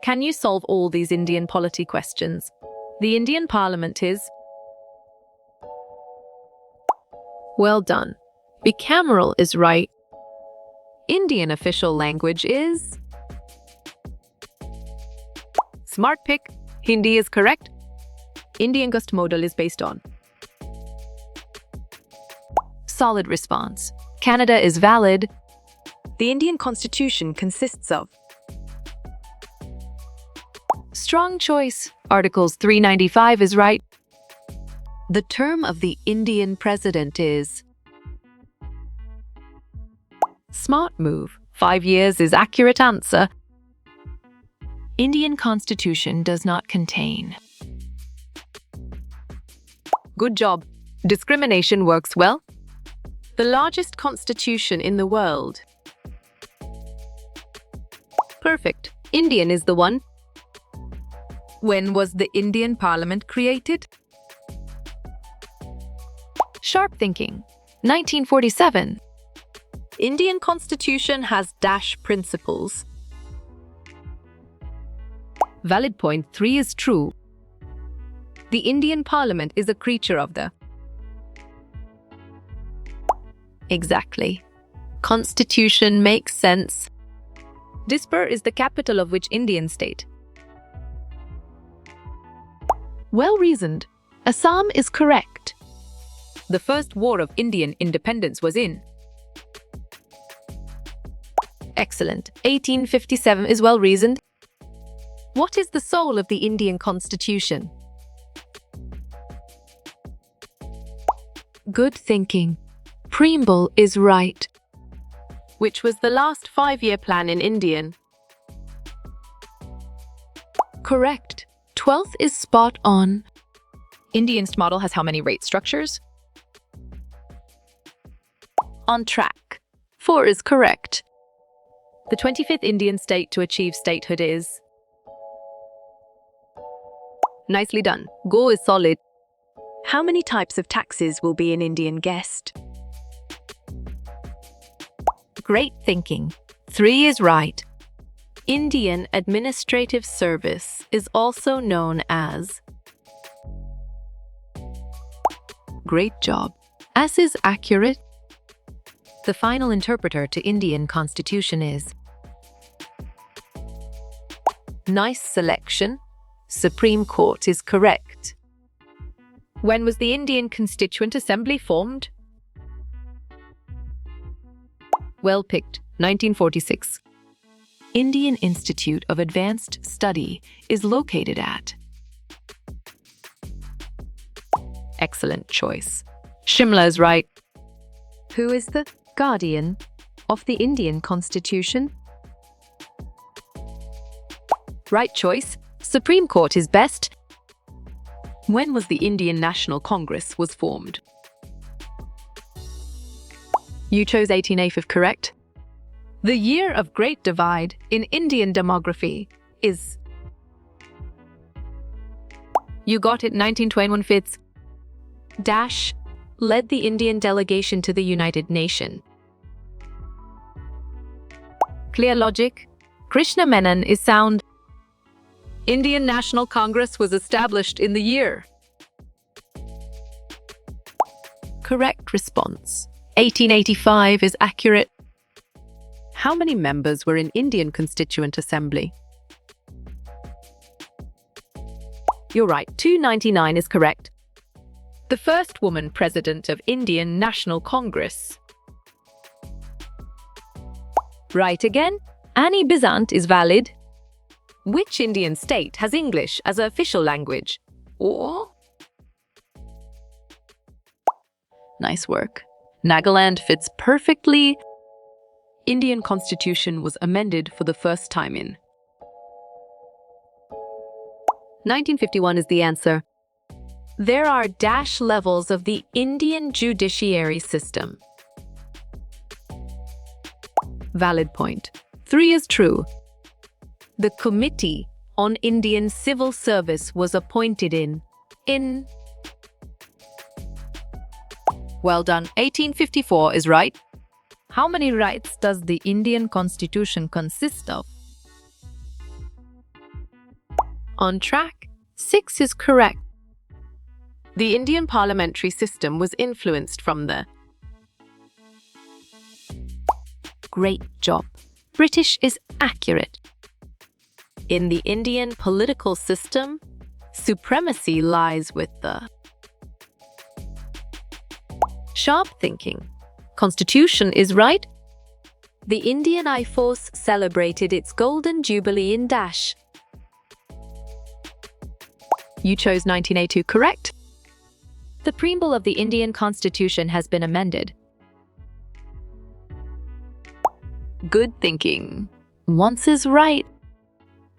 Can you solve all these Indian polity questions? The Indian Parliament is... Well done. Bicameral is right. Indian official language is... Smart pick. Hindi is correct. Indian Gust modal is based on... Solid response. Canada is valid. The Indian Constitution consists of... Strong choice. Articles 395 is right. The term of the Indian president is... Smart move. 5 years is accurate answer. Indian Constitution does not contain... Good job. Discrimination works well. The largest constitution in the world. Perfect. Indian is the one. When was the Indian Parliament created? Sharp thinking. 1947. Indian Constitution has dash principles. Valid point 3 is true. The Indian Parliament is a creature of the... Exactly. Constitution makes sense. Dispur is the capital of which Indian state? Well reasoned. Assam is correct. The first war of Indian independence was in... Excellent. 1857 is well reasoned. What is the soul of the Indian Constitution? Good thinking. Preamble is right. Which was the last 5-year plan in Indian? Correct. 12th is spot on. Indian's model has how many rate structures? On track. 4 is correct. The 25th Indian state to achieve statehood is... Nicely done. Go is solid. How many types of taxes will be in Indian guest? Great thinking. 3 is right. Indian Administrative Service is also known as... Great job. As is accurate. The final interpreter to Indian Constitution is... Nice selection. Supreme Court is correct. When was the Indian Constituent Assembly formed? Well picked. 1946. Indian Institute of Advanced Study is located at... Excellent choice. Shimla is right. Who is the guardian of the Indian Constitution? Right choice. Supreme Court is best. When was the Indian National Congress was formed? You chose 18A if correct. The year of Great Divide in Indian demography is... You got it. 1921 fits. Dash led the Indian delegation to the United Nations. Clear logic. Krishna Menon is sound. Indian National Congress was established in the year. Correct response. 1885 is accurate. How many members were in Indian Constituent Assembly? You're right. 299 is correct. The first woman president of Indian National Congress. Right again. Annie Besant is valid. Which Indian state has English as an official language? Or... Nice work. Nagaland fits perfectly. Indian Constitution was amended for the first time in... 1951 is the answer. There are dash levels of the Indian judiciary system. Valid point. 3 is true. The Committee on Indian Civil Service was appointed in... Well done. 1854 is right. How many rights does the Indian Constitution consist of? On track. 6 is correct. The Indian parliamentary system was influenced from the... Great job. British is accurate. In the Indian political system, supremacy lies with the... Sharp thinking. Constitution is right. The Indian Air Force celebrated its Golden Jubilee in dash. You chose 1982 correct. The preamble of the Indian Constitution has been amended. Good thinking. Once is right.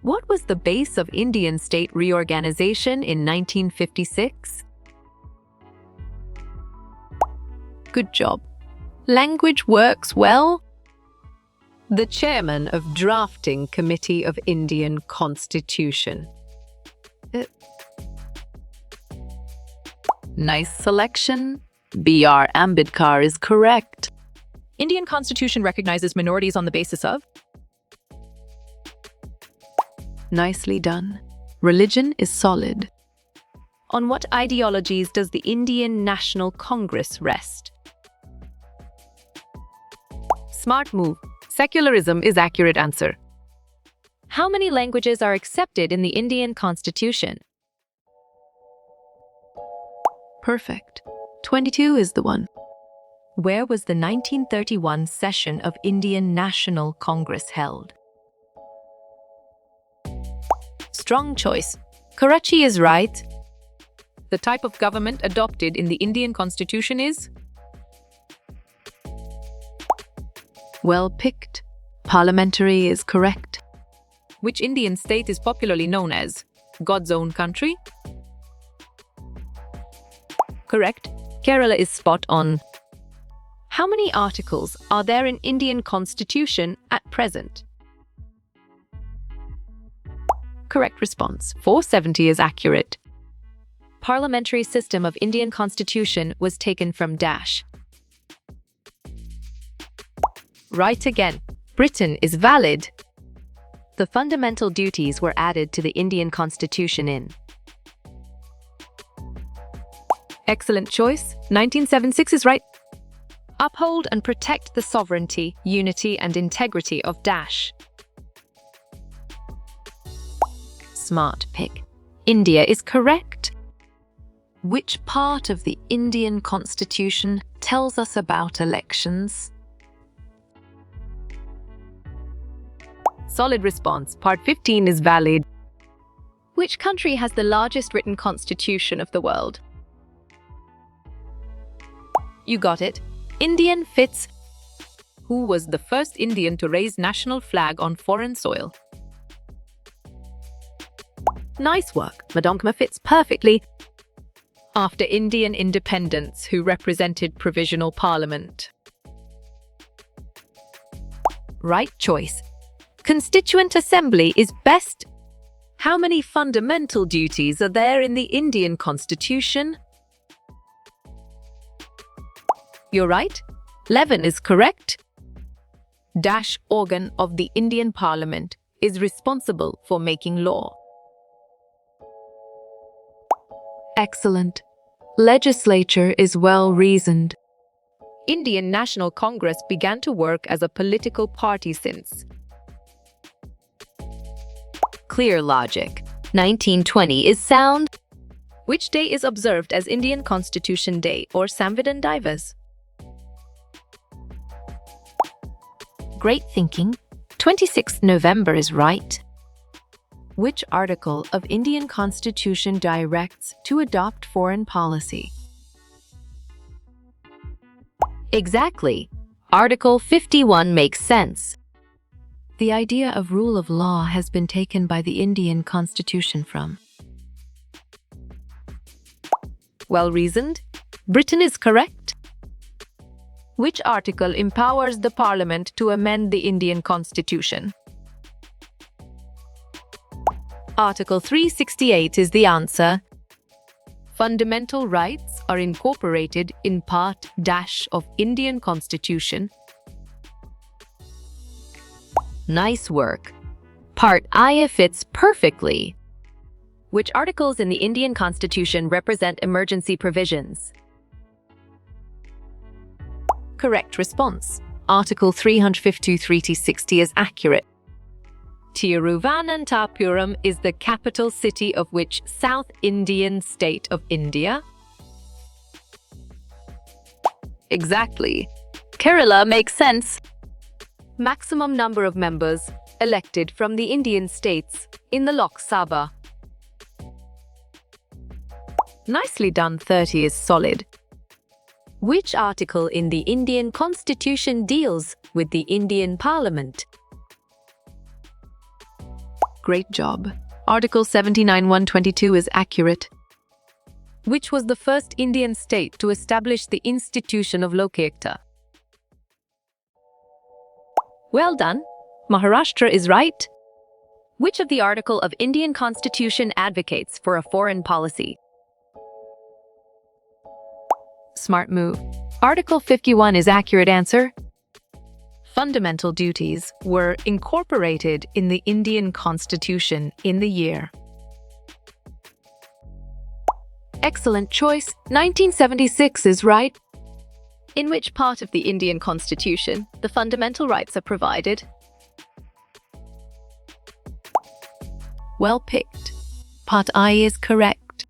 What was the base of Indian state reorganization in 1956? Good job. Language works well. The chairman of Drafting Committee of Indian Constitution. Nice selection. B.R. Ambedkar is correct. Indian Constitution recognizes minorities on the basis of... Nicely done. Religion is solid. On what ideologies does the Indian National Congress rest? Smart move. Secularism is accurate answer. How many languages are accepted in the Indian Constitution? Perfect. 22 is the one. Where was the 1931 session of Indian National Congress held? Strong choice. Karachi is right. The type of government adopted in the Indian Constitution is? Well picked. Parliamentary is correct. Which Indian state is popularly known as God's own country? Correct. Kerala is spot on. How many articles are there in Indian Constitution at present? Correct response. 470 is accurate. Parliamentary system of Indian Constitution was taken from dash. Right again. Britain is valid. The fundamental duties were added to the Indian Constitution in... Excellent choice. 1976 is right. Uphold and protect the sovereignty, unity, and integrity of dash. Smart pick. India is correct. Which part of the Indian Constitution tells us about elections? Solid response. Part 15 is valid. Which country has the largest written constitution of the world? You got it. Indian fits. Who was the first Indian to raise national flag on foreign soil? Nice work. Madongma fits perfectly. After Indian independence, who represented provisional parliament? Right choice. Constituent Assembly is best. How many fundamental duties are there in the Indian Constitution? You're right. 11 is correct. Dash organ of the Indian Parliament is responsible for making law. Excellent. Legislature is well reasoned. Indian National Congress began to work as a political party since. Clear logic. 1920 is sound. Which day is observed as Indian Constitution Day or Samvidan Divas? Great thinking. 26th November is right. Which article of Indian Constitution directs to adopt foreign policy? Exactly. Article 51 makes sense. The idea of rule of law has been taken by the Indian Constitution from. Well reasoned. Britain is correct. Which article empowers the Parliament to amend the Indian Constitution? Article 368 is the answer. Fundamental rights are incorporated in Part Dash of Indian Constitution. Nice work. Part I fits perfectly. Which articles in the Indian Constitution represent emergency provisions? Correct response. Article 352-360 is accurate. Tiruvananthapuram is the capital city of which South Indian state of India? Exactly. Kerala makes sense. Maximum number of members elected from the Indian states in the Lok Sabha. Nicely done, 30 is solid. Which article in the Indian Constitution deals with the Indian Parliament? Great job. Article 79(1)(22) is accurate. Which was the first Indian state to establish the institution of Lokayukta? Well done. Maharashtra is right. Which of the article of Indian Constitution advocates for a foreign policy? Smart move. Article 51 is accurate answer. Fundamental duties were incorporated in the Indian Constitution in the year. Excellent choice. 1976 is right. In which part of the Indian Constitution the fundamental rights are provided? Well picked. Part I is correct.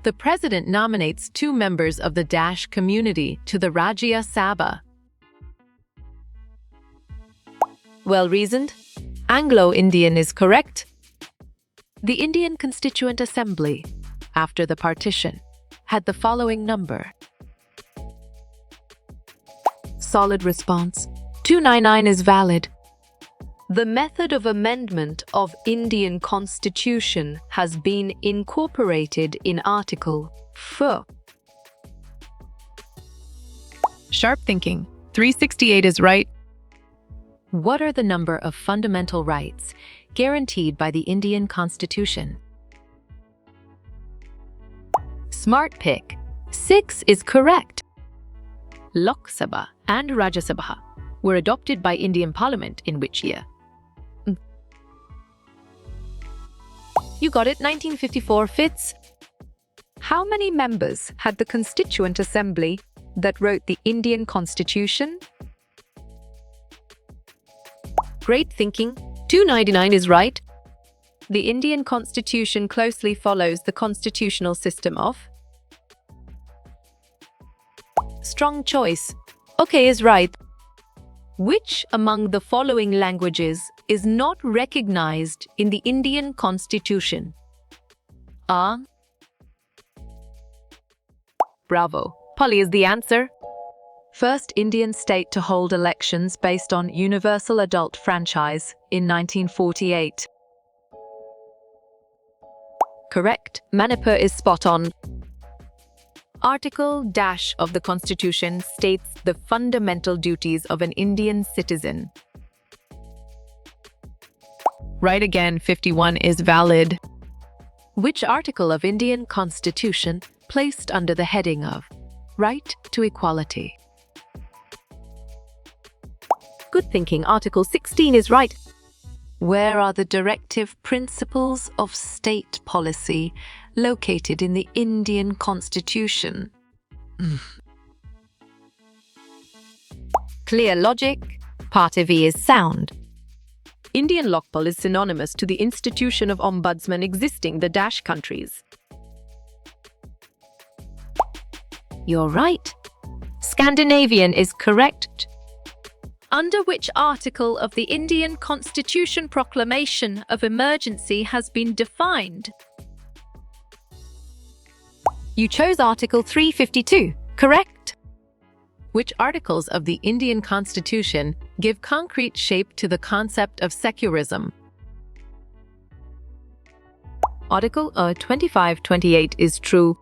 The President nominates 2 members of the Dash community to the Rajya Sabha. Well reasoned. Anglo-Indian is correct. The Indian Constituent Assembly, after the partition, had the following number. Solid response. 299 is valid. The method of amendment of Indian Constitution has been incorporated in Article 4. Sharp thinking. 368 is right. What are the number of fundamental rights guaranteed by the Indian Constitution? Smart pick. 6 is correct. Lok Sabha and Rajya Sabha were adopted by Indian Parliament in which year? You got it, 1954 fits. How many members had the Constituent Assembly that wrote the Indian Constitution? Great thinking. 299 is right. The Indian Constitution closely follows the constitutional system of. Strong choice. Okay is right. Which among the following languages is not recognized in the Indian Constitution? Bravo. Polly is the answer. First Indian state to hold elections based on universal adult franchise in 1948. Correct. Manipur is spot on. Article dash of the Constitution states the fundamental duties of an Indian citizen. Right again, 51 is valid. Which article of Indian Constitution placed under the heading of right to equality? Good thinking. Article 16 is right. Where are the directive principles of state policy located in the Indian Constitution? Clear logic. Part V is sound. Indian Lokpal is synonymous to the institution of ombudsman existing the Dash countries. You're right. Scandinavian is correct. Under which article of the Indian Constitution proclamation of emergency has been defined? You chose Article 352, correct? Which articles of the Indian Constitution give concrete shape to the concept of secularism? Article 2528 is true.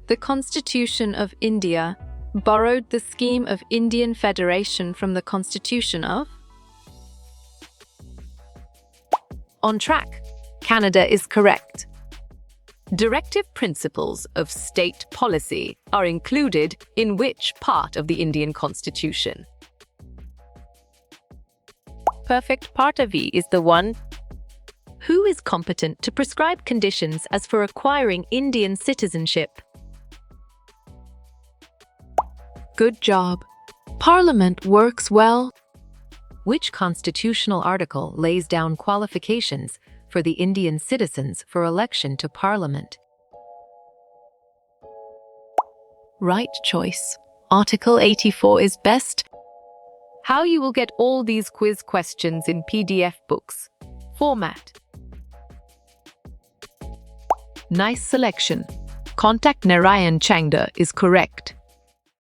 The Constitution of India borrowed the scheme of Indian Federation from the Constitution of? On track. Canada is correct. Directive principles of state policy are included in which part of the Indian Constitution? Perfect. Part V is the one. Who is competent to prescribe conditions as for acquiring Indian citizenship? Good job. Parliament works well. Which constitutional article lays down qualifications for the Indian citizens for election to Parliament? Right choice. Article 84 is best. How you will get all these quiz questions in PDF books. Format. Nice selection. Contact Narayan Changda is correct.